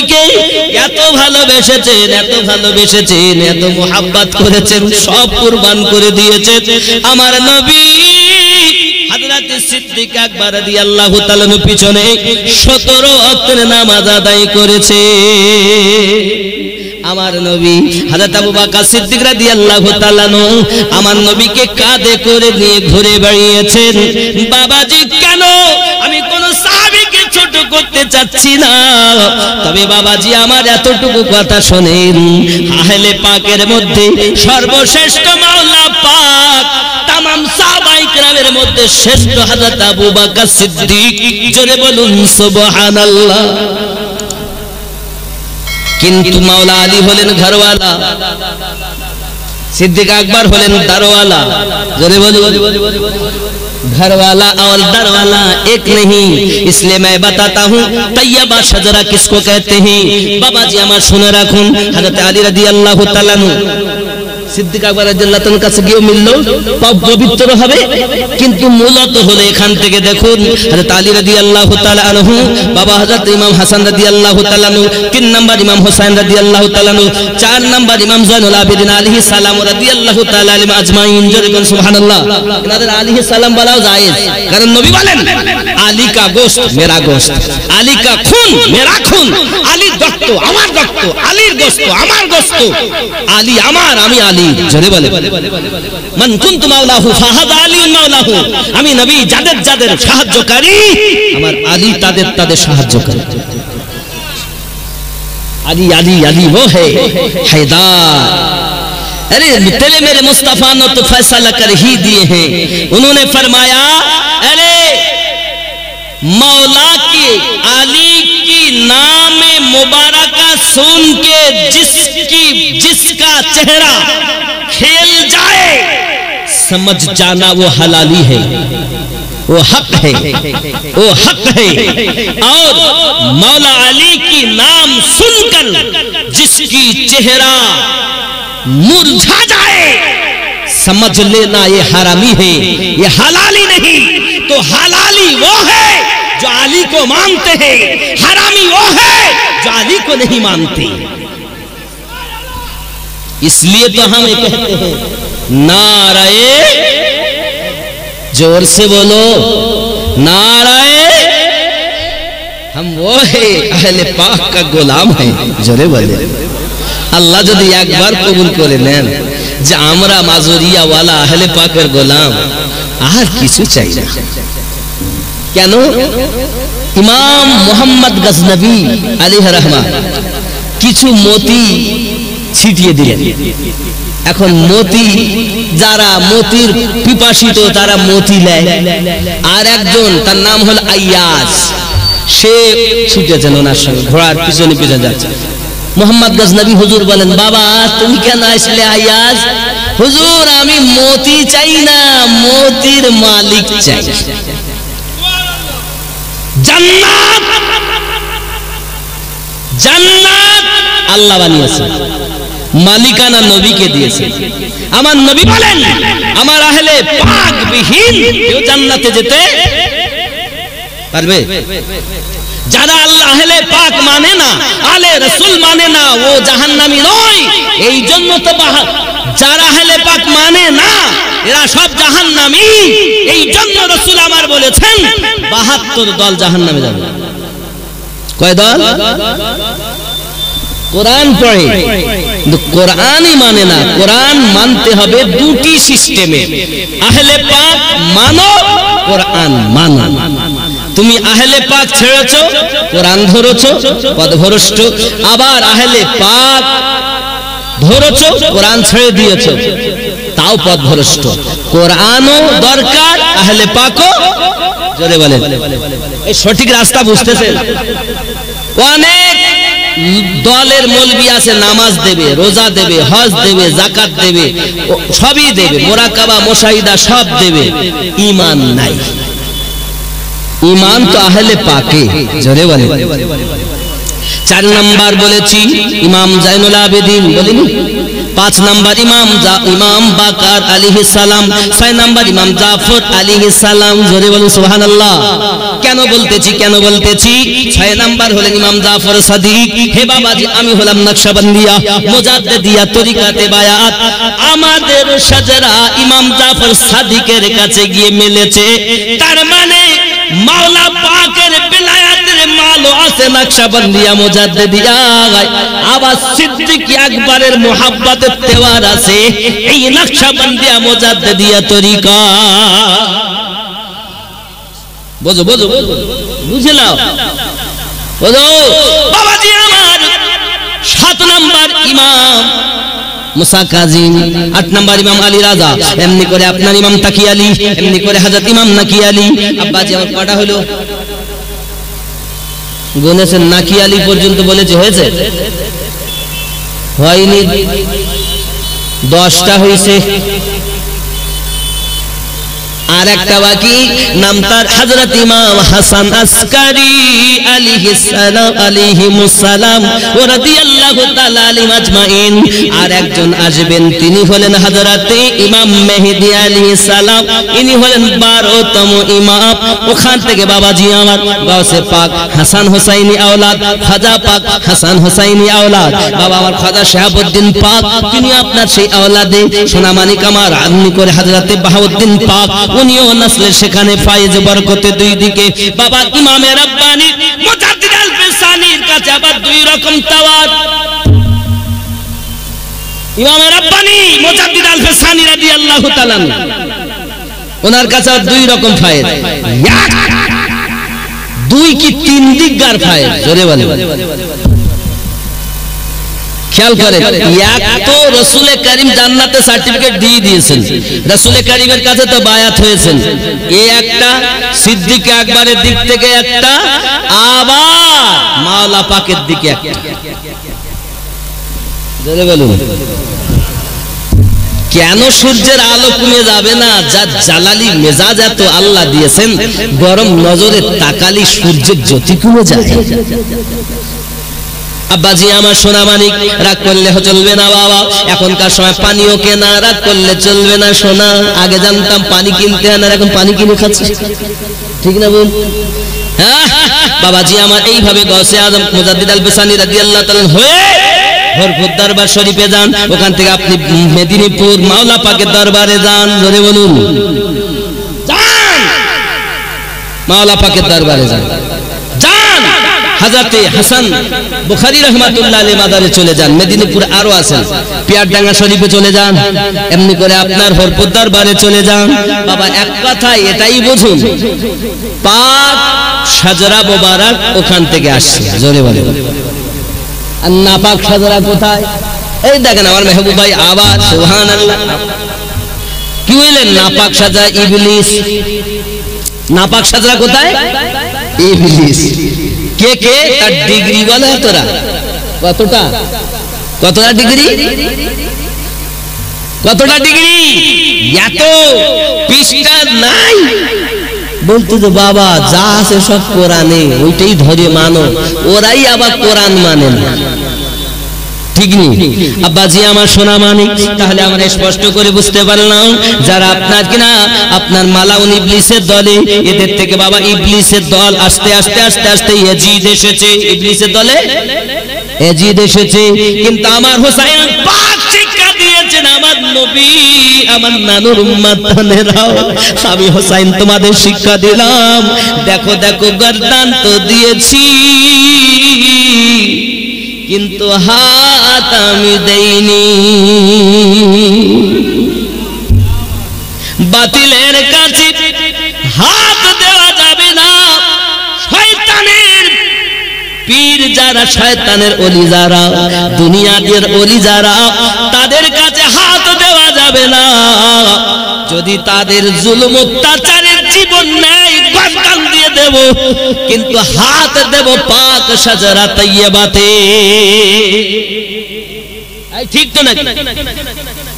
নবীকে এত ভালোবেসেছেন, এত ভালোবেসেছেন, এত মোহাব্বত করেছেন, সব কুরবান করে দিয়েছেন। আমার নবী হযরত সিদ্দিক আকবর রাদিয়াল্লাহু তাআলা পিছনে 17 ওয়াক্তের নামাজ আদায় করেছে। আমার নবী হযরত আবু বকর সিদ্দিক রাদিয়াল্লাহু তাআলা আমার নবীকে কাঁধে করে নিয়ে ঘুরে বেড়িয়েছেন। বাবাজি কেন আমি কোন সাহাবীকে ছোট করতে চাচ্ছি না, তবে বাবাজি আমার এতটুকু কথা শুনেন, আহলে পাকের মধ্যে সর্বশ্রেষ্ঠ মাওলা পাক, तमाम সাহাবায়ে কেরামের মধ্যে শ্রেষ্ঠ হযরত আবু বকর সিদ্দিক। জোরে বলুন সুবহানাল্লাহ। কিন্তু মাওলা আলী হলেন ঘরওয়ালা, सिद्दीक अकबर होलेन दरवाला। जोरे बोलो, घरवाला और दरवाला एक नहीं, इसलिए मैं बताता हूँ तैयबा शजरा किसको कहते हैं। बाबा जी हमार सुने राखुन, हज़रत अली রাদিয়াল্লাহু তাআলা সিদ্দিক আকবর রাদিয়াল্লাহু তাআলার কাছে গিয়ে মিললো, পাপ পবিত্র হবে। কিন্তু মূলত হলো এখান থেকে দেখুন, হযরত আলী রাদিয়াল্লাহু তাআলা আনহু, বাবা হযরত ইমাম হাসান রাদিয়াল্লাহু তাআলা আনহু, 3 নাম্বার ইমাম হুসাইন রাদিয়াল্লাহু তাআলা আনহু, 4 নাম্বার ইমাম জয়নুল আবেদিন আলাইহিস সালাম রাদিয়াল্লাহু তাআলা আলাইহিম আজমাইন। জোরে বলুন সুবহানাল্লাহ। এনাদের আলাইহিস সালাম বলাও জায়েজ, কারণ নবী বলেন আলী কা গোশত মেরা গোশত, আলী কা খুন মেরা খুন, আলীর রক্ত আমার রক্ত, আলীর গোশত আমার গোশত, আলী আমার আমি আলী। জোরে বলে, মান কুনতু মাওলাহু ফাহাদা আলিউন মাওলাহু, আমি নবী যাদের যাদের সাহায্যকারী আমার আলী তাদের তাদের সাহায্যকারী। अली अली अली वो है हैदर। अरे तेरे मेरे मुस्तफा ने तो फैसला कर ही दिए हैं। उन्होंने फरमाया अरे मौला की अली की नाम मुबारका सुन के जिसका चेहरा खेल जाए समझ जाना वो हलाली है, वो हक है, वो हक है। और मौला अली की नाम सुनकर जिसकी चेहरा मुरझा जाए समझ लेना ये हरामी है, ये हलाली नहीं। तो हलाली वो है जो अली को मानते हैं, हरामी वो है जो अली को नहीं मानते। इसलिए तो हम ये कहते हैं नाराए, जोर से बोलो नाराए, हम वो है अहले पाक का गोलाम है। जोरे बोले अल्लाह যদি একবার কবুল করে নেন যে আমরা মাজুরিয়া ওয়ালা আহলে পাকের গোলাম, আর কিছু চাই না। কেন? ইমাম মুহাম্মদ গজনবী আলাইহির রহমান কিছু মতি ছিটিয়ে দিলেন। এখন মতি যারা মতির পিপাসিত তারা মতি নেয়, আর একজন তার নাম হল আইয়াজ, সে ছুটেছেন ওনার সঙ্গে ঘোড়ার পিছনে পিছনে যাচ্ছে। মোহাম্মদ গজনবী হুজুর বলেন বাবা তুমি কেন আসলে আইয়াজ? হুজুর আমি মতি চাই না, মতির মালিক চাই। জান্নাত জান্নাত আল্লাহ বানিয়েছে, মালিকানা নবীকে দিয়েছে। আমার নবী বলেন আমার আহলে পাক বিহীন কেউ জান্নাতে যেতে পারবে? যারা আল্লাহ আহলে পাক মানে না, আলে রাসূল মানে না, ও জাহান্নামী নয়। এই জন্য তো যারা আহলে পাক মানে না এরা সব জাহান্নামী। এই জন্য রাসূল আমার বলেছেন 72 দল জাহান্নামে যাবে। কয় দল? কোরআন পড়ে কিন্তু কোরআনই মানে না। কোরআন মানতে হবে দুটি সিস্টেমে, আহলে পাক মানো, কোরআন মানো। তুমি আহলে পাক ছেড়েছো, কোরআন ধরেছো, পথভ্রষ্ট। আবার আহলে পাক ধরেছো, কোরআন ছেড়ে দিয়েছো, তাও পথভ্রষ্ট। কোরআনও দরকার, আহলে পাকও। জোরে বলেন এই সঠিক রাস্তা বুঝতেছেন? অনেক দলের মৌলবি আছে, নামাজ দেবে, রোজা দেবে, হজ দেবে, যাকাত দেবে, সবই দেবে, মুরাকাবা মুশাহিদা সব দেবে, ঈমান নাই। ঈমান তো আহলে পাকে। জোরে বলেন 4 নাম্বার বলেছি ইমাম জাইনুল আবেদিন, বলিনি? 5 নাম্বার ইমাম বাকার আলাইহিস সালাম, 6 নাম্বার ইমাম জাফর আলাইহিস সালাম। জোরে বলুন সুবহানাল্লাহ। কেন বলতেছি 6 নাম্বার হলেন ইমাম জাফর সাদিক। হে বাবাজি, আমি হলাম নকশবন্দিয়া মুজাদ্দিদিয়া তরিকাতে বায়াত। আমাদের শাজরা ইমাম জাফর সাদিকের কাছে গিয়ে মিলেছে, তার মানে মাওলা পাকের বেলায়াতের মালও আছে নকশবন্দিয়া মুজাদ্দিদিয়া। আবার সিদ্দিক আকবরের মোহাব্বতের তেওয়ার আছে এই নকশবন্দিয়া মুজাদ্দিদিয়া তরিকা। বুঝে নাও, বাবাজি আমার। 7 নাম্বার ইমাম মুসা কাজিম, 8 নাম্বার ইমাম আলী রাজা, এমনি করে আপনার ইমাম তাকি আলী, এমনি করে হযরত ইমাম নাকি আলী। আব্বাজি আমার কটা হলো গুনেছেন? নাকি আলী পর্যন্ত বলেছে, হয়েছে? হয়নি, 10টা হয়েছে। আর একটা বাকি, নাম তার হযরত ইমাম হাসান আসকারী আলাইহিস সালাম ওয়া রাদিয়াল্লাহু তাআলা আনহুম আজমাইন। আর একজন আসবেন, তিনি হলেন হযরত ইমাম মেহেদী আলাইহিস সালাম। ইনি হলেন 12তম ইমাম। ওখান থেকে বাবাজি আমার গাউসে পাক হাসান হোসাইনি আওলাদ, খাজা পাক হাসান হোসাইনি আওলাদ, বাবা আমার খাজা শাহাবুদ্দিন পাক, তিনি আপনার সেই আওলাদে সোনামানিক আমার আদমি করে হযরত বাহাউদ্দিন পাক, উনিও নসলের সেখানে ফায়েজ বরকতে দুই দিকে। বাবা ইমামে রাব্বানি মুজাদ্দিদ আল ফিসানির কাছে আবার 2 রকম তাওয়ার। ইমামে রাব্বানি মুজাদ্দিদ আল ফিসানি রাদিয়াল্লাহু তাআলা ওনার কাছে 2 রকম ফায়েজ, 2 কি 3 দিকগার ফায়েজ। জোরে বলে খেয়াল করেন, এক তো রাসূল করিম জান্নাতে সার্টিফিকেট দিয়ে দিয়েছেন, রাসূল করিমের কাছে তো বায়াত হয়েছেন, এই একটা সিদ্দিক আকবরের দিক থেকে একটা, আবার মাওলা পাকের দিকে একটা। জোরে বলুন, কেন সূর্যের আলো কমে যাবে না? যার জালালি মেজাজ এত আল্লাহ দিয়েছেন, গরম নজরে তাকালি সূর্যের জ্যোতি কমে যায়। আব্বাজি আমার সোনা মানিক, রাগ করলে চলবে না বাবা। এখনকার সময় পানিও কেনা, রাগ করলে চলবে না সোনা। আগে জানতাম পানি কিনতে হয় না, এখন পানি কিনে খাচ্ছি, ঠিক না বল? হ্যাঁ বাবাজি আমার, এইভাবে গাউসে আজম মুজাদ্দিদ আল ফিসানি রাদিয়াল্লাহু তাআলা হয়ে ভরপুর দরবার শরীফে যান। ওখান থেকে আপনি মেদিনীপুর মাওলা পাকের দরবারে যান। জোরে বলুন, যান মাওলা পাকের দরবারে যান। হযরত হাসান বুখারী রাহমাতুল্লাহ আলাইহি মাদারে চলে যান। মেদিনীপুর আরো আছেন, পিয়ারডাঙ্গা শরীফে চলে যান, এমনি করে আপনার হরপুর দরবারে চলে যান। বাবা এক কথায় এটাই বুঝুন, পাক শাজরা মোবারক ওখান থেকে আসছে। জোরে বলে, আর নাপাক শাজরা কোথায়? এই দেখেন আমার মেহবুব ভাই আবার সুবহানাল্লাহ। কি বললেন? নাপাক শাজরা ইবলিস। নাপাক শাজরা কোথায়? ইবলিস। কে কে তার ডিগ্রি বলে? তোরা কতটা ডিগ্রি? কতটা ডিগ্রি? এত পৃষ্ঠা নাই বলতো যে বাবা যা আছে সব কোরআনে, ওইটাই ধরে মানো। ওরাই আবার কোরআন মানে না, ঠিক নেই আব্বাজি আমার সোনা মানিক। তাহলে আমরা স্পষ্ট করে বুঝতে পারলাম, যারা আপনার কিনা আপনার মালাউন ইবলিসের দলে, এদের থেকে বাবা ইবলিসের দল আস্তে আস্তে আস্তে আস্তে ইয়াজিদ এসেছে। ইবলিসের দলে ইয়াজিদ এসেছে, কিন্তু আমার হোসাইন পাক শিক্ষা দিয়েছেন আমার নবী, আমার নানুর উম্মতানেরাও। আমি হোসাইন তোমাদের শিক্ষা দিলাম, দেখো দেখো গর্দান তো দিয়েছি, কিন্তু হাত আমি দেইনি। বাতিলের কাছে হাত দেওয়া যাবে না। শয়তানের পীর যারা, শয়তানের ওলি যারা, দুনিয়াদের ওলি যারা, তাদের কাছে হাত দেওয়া যাবে না। যদি তাদের জুলুম অত্যাচারের জীবন নেয়, গর্দান দিয়ে দেব, কিন্তু হাত দেব পাক শাজরা তাইয়্যিবাতে। ঠিক তো নাকি?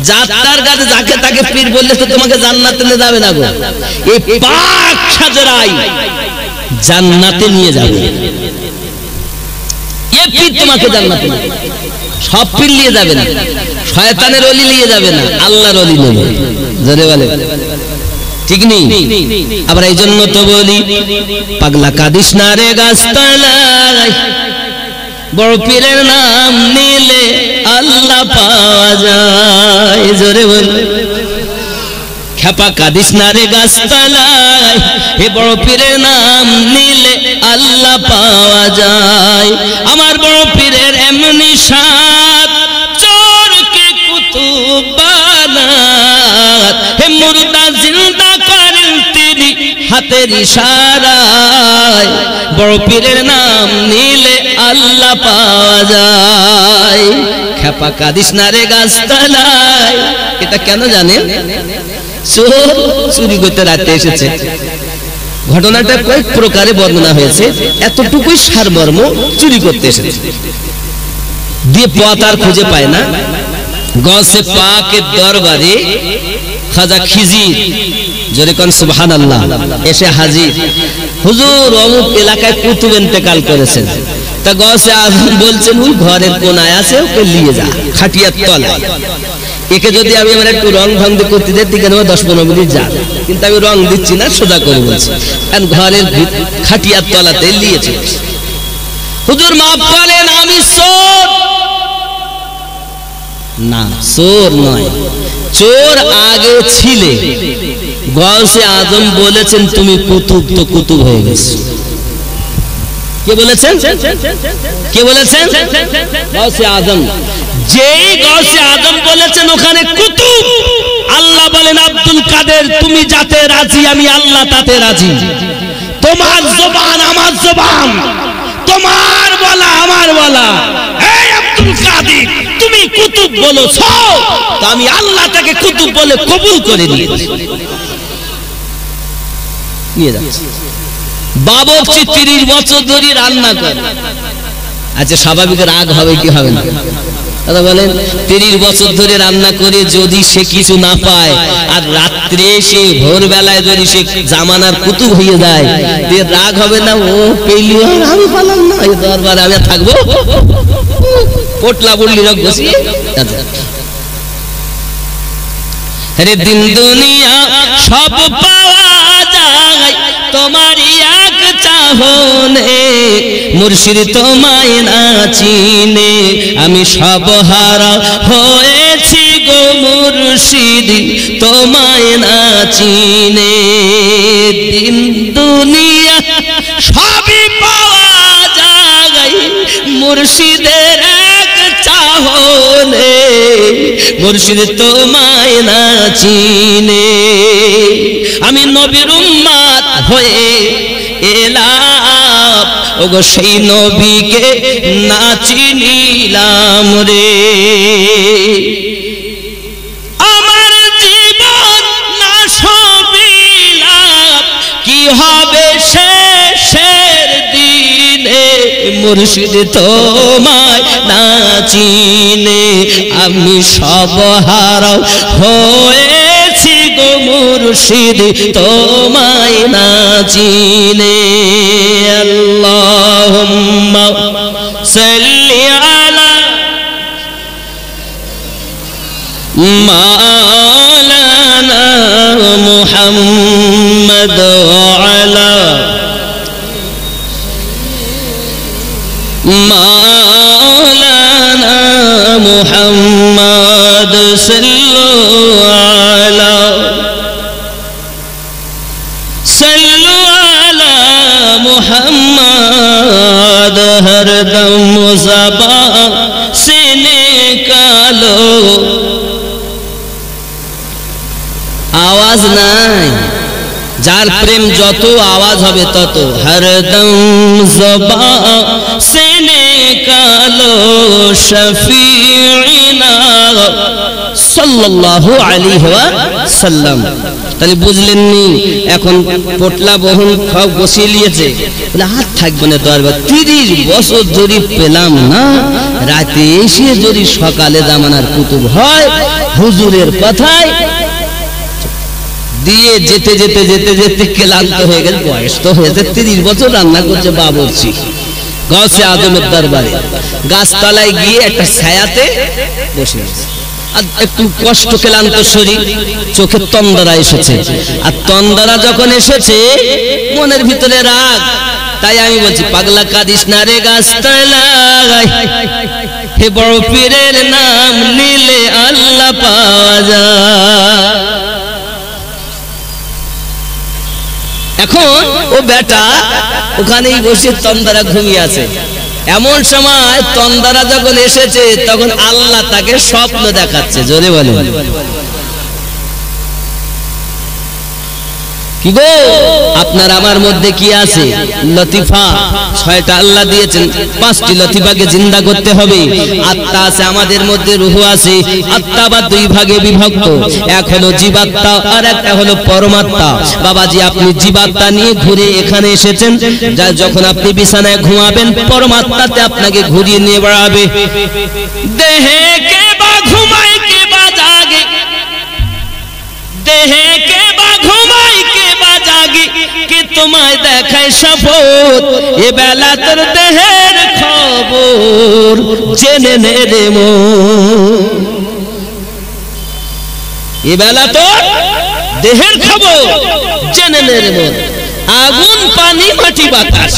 যার কাছে যাকে তাকে পীর বললে তো তোমাকে জান্নাতে নিয়ে যাবে না গো, এই পাক শাজরাই জান্নাতে নিয়ে যাবে। এক পীর তোমাকে জান্নাতে নিয়ে যাবে। সব পীর নিয়ে যাবে না, শয়তানের ওলি নিয়ে যাবে না, আল্লাহর ওলি নেবে। জোরে বলে ঠিক নেই? আবার এই জন্য তো বলি, পাগলা কাঁদিস না রে গাছতলায়, বড় পীরের নাম নিলে আল্লাহ পাওয়া যায়। জোরে বল, খেপা কাঁদিস না রে গাছতলায়, হে বড় পীরের নাম নিলে আল্লাহ পাওয়া যায়। আমার বড় পীরের এমনি সাথ, চোরকে কুতুব বানাত, হে মুর্দা জিন্দা করেন তিনি হাতের ইশারায়। বড় পীরের নাম নিলে আল্লাহ পাওয়া যায়। খেপা কাঁদিস না রে গাছতলায়, এটা কেন জানেন? চোর চুরি করতে রাতে এসেছে, ঘটনাটা কয়েক প্রকারে বর্ণনা হয়েছে, এতটুকুই সারমর্ম, চুরি করতে এসেছে, দিয়ে পথ আর খুঁজে পায় না। গৌসে পাকের দরবারে খাজা খিজির, জোরে কোন সুবহানাল্লাহ, এসে হাজির। হুজুর অমুক এলাকায় কুতুব ইন্তেকাল করেছেন। তা গৌসে আজম বলছেন, ওই ঘরের কোনায় আছে, ওকে নিয়ে যা খাটিয়ার তলায়। একে যদি আমি আমার একটু রং ঢং করতে দিই, ঠিক আছে 10-15 মিনিট যা, কিন্তু আমি রং দিচ্ছি না, সোজা করে বলছি, কারণ ঘরের খাটিয়ার তলাতে নিয়েছে। হুজুর মাফ করেন, আমি চোর না। চোর নয়, চোর আগে ছিলে। গৌসে আজম বলেছেন তুমি কুতুব, তো কুতুব হয়ে গেছে। কে বলেছেন? কে বলেছেন? গৌসে আজম। যেই গৌসে আজম বলেছেন ওখানে কুতুব। আল্লাহ বলেন, আব্দুল কাদের তুমি যাতে রাজি, আমি আল্লাহ তাতে রাজি। তোমার জবান আমার জবান, তোমার বলা আমার বলা। এই আব্দুল কাদের তুমি কুতুব বলেছো, তো আমি আল্লাহ তাকে কুতুব বলে কবুল করে নিয়েছি। নিয়ে যাচ্ছে বাবুর্চি 30 বছর ধরে রান্না করে। আচ্ছা স্বাভাবিক রাগ হবে কি হবে না? দাদা বলেন, 30 বছর ধরে রান্না করে যদি সে কিছু না পায়, আর রাত্রে সে ভোরবেলায় যদি সে জামানার কুতুব হয়ে যায়, রাগ হবে না? ও পেলি আমি পালাম না, এই দরবারে আমি থাকবো, পোটলা বললি রক বসিয়ে। রে দিন দুনিয়া সব পাওয়া যায় তোমারই এক চাহনে, মুর্শিদ তোমায় না চিনে আমি সব হারা হয়েছি গো মুর্শিদ তোমায় না চিনে। দিন দুনিয়া সবই পাওয়া যায় মুর্শিদের এক চাহনে, মুর্শিদ তোমায় না চিনে। আমি নবীর উম্মত হয়ে এলাম, ওগো সেই নবীকে না চিনিলাম রে। আমার জীবন না সবিলাম, কি হবে শেষের দিনে, মুর্শিদ তোমায় না চিনে আমি সব হারা হয়েছি গো মুর্শিদ তোমায় না চিনে। আল্লাহুম্মা সাল্লি আলা মাওলানা মুহাম্মদ ওয়া আলা মাওলানা মুহাম্মদ সাল্লু আলা মুহাম্মদ, হরদম ज़बान से निकालो। आवाज নাই, যার প্রেম যত আওয়াজ হবে তত। হরদম ज़बान से निकालो শফিঈনা সাল্লাল্লাহু আলাইহি ওয়াসাল্লাম। তাহলে বুঝলেন নি? এখন পোটলা বহন সব বসিয়ে নিয়েছে, বলে হাত থাকবে না দরবার। 30 বছর ধরে পেলাম না, রাতে এসে যদি সকালে জামানার কুতুব হয় হুজুরের কথায় দিয়ে যেতে যেতে যেতে যেতে ক্লান্ত হয়ে গেল। বয়স তো হয়েছে, 30 বছর রান্না করছে বাবুর্চি। গাউসে আজমের দরবারে গাছতলায় গিয়ে একটা ছায়াতে বসে আছে। আর একটু কষ্ট ক্লান্ত শরীর, চোখে তন্দ্রা এসেছে। আর তন্দ্রা যখন এসেছে মনের ভিতরে রাগ, তাই আমি বলছি পাগলা কাঁদিস না রে গাছতলায়, হে বড় পীরের নাম নিলে আল্লাহ পাওয়া যায়। এখন ও বেটা ওখানেই বসে তন্দ্রা ঘুমিয়ে আছে। এমন সময় তন্দ্রা যখন এসেছে তখন আল্লাহ তাকে স্বপ্ন দেখাচ্ছে। জোরে বলেন কি গো, আপনার আমার মধ্যে কি আছে? লতিফা 6টা আল্লাহ দিয়েছেন, 5টি লতিফাকে জিন্দা করতে হবে। আত্মা আছে আমাদের মধ্যে, রূহ আছে। আত্মা বা 2 ভাগে বিভক্ত, এক হলো জীবাত্মা আর একটা হলো পরমাত্মা। বাবাজি আপনি জীবাত্মা নিয়ে ঘুরে এখানে এসেছেন, যা যখন আপনি বিছানায় ঘুমাবেন পরমাত্মাতে আপনাকে ঘুরিয়ে নিয়ে বেড়াবে। দেহে কে বা ঘুমায় কে বা জাগে, দেহে কে বা ঘুমায় কে বা জাগে, কে তোমায় দেখায় শপথ, এ বেলা তোর দেহের খবর জেনে নে রে মন। এ বেলা তোর দেহের খবর জেনে নে রে মন। আগুন পানি মাটি বাতাস,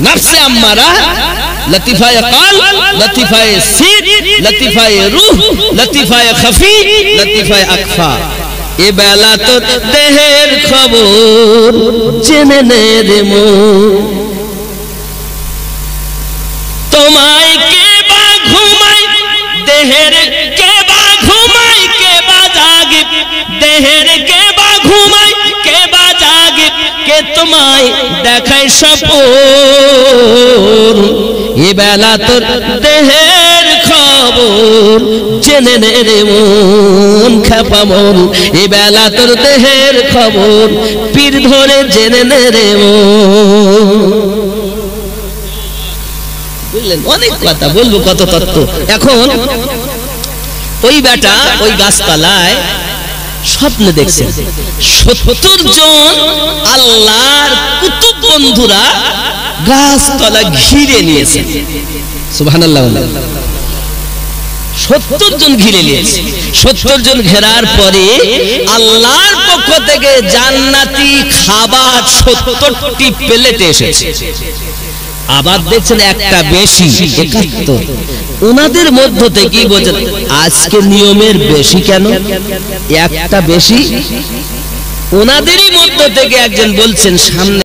নফসে আম্মারা, লতিফায়ে কাল, লতিফায়ে সির, লতিফায়ে রূহ, লতিফায়ে খফি, লতিফায়ে আকফা। এ বেলা তোর দেহের খবর জেনে নে রে মন। তোমায় কে বা ঘুমায়, দেহের কে বা ঘুমায় কে বা জাগে, দেহের কে বা ঘুমায় কে বা জাগে, কে তোমায় দেখায় স্বপন। এ বেলা তোর দেহের খবর জেনে নে রে মন, খেপা মন। এ বেলা তোর দেহের খবর পীর ধরে জেনে নে রে মন। বুঝলেন, অনেক কথা বলবো, কত তত্ত্ব। এখন ওই বেটা ওই গাছতলায় স্বপ্ন দেখছেন 70 জন আল্লাহর কুতুব বন্ধুরা গাছতলা ঘিরে নিয়েছে। সুবহানাল্লাহ। 70 জন ঘিরে নিয়েছে। 70 জন ঘেরার পরে আল্লাহর পক্ষ থেকে জান্নাতি খাবার 70টি প্লেটে এসেছে। আবার দেখছেন একটা বেশি, 71। ওনাদের মধ্য থেকে বলছেন আজকে নিয়মের বেশি কেন, একটা বেশি। ওনাদেরই মধ্য থেকে একজন বলছেন সামনে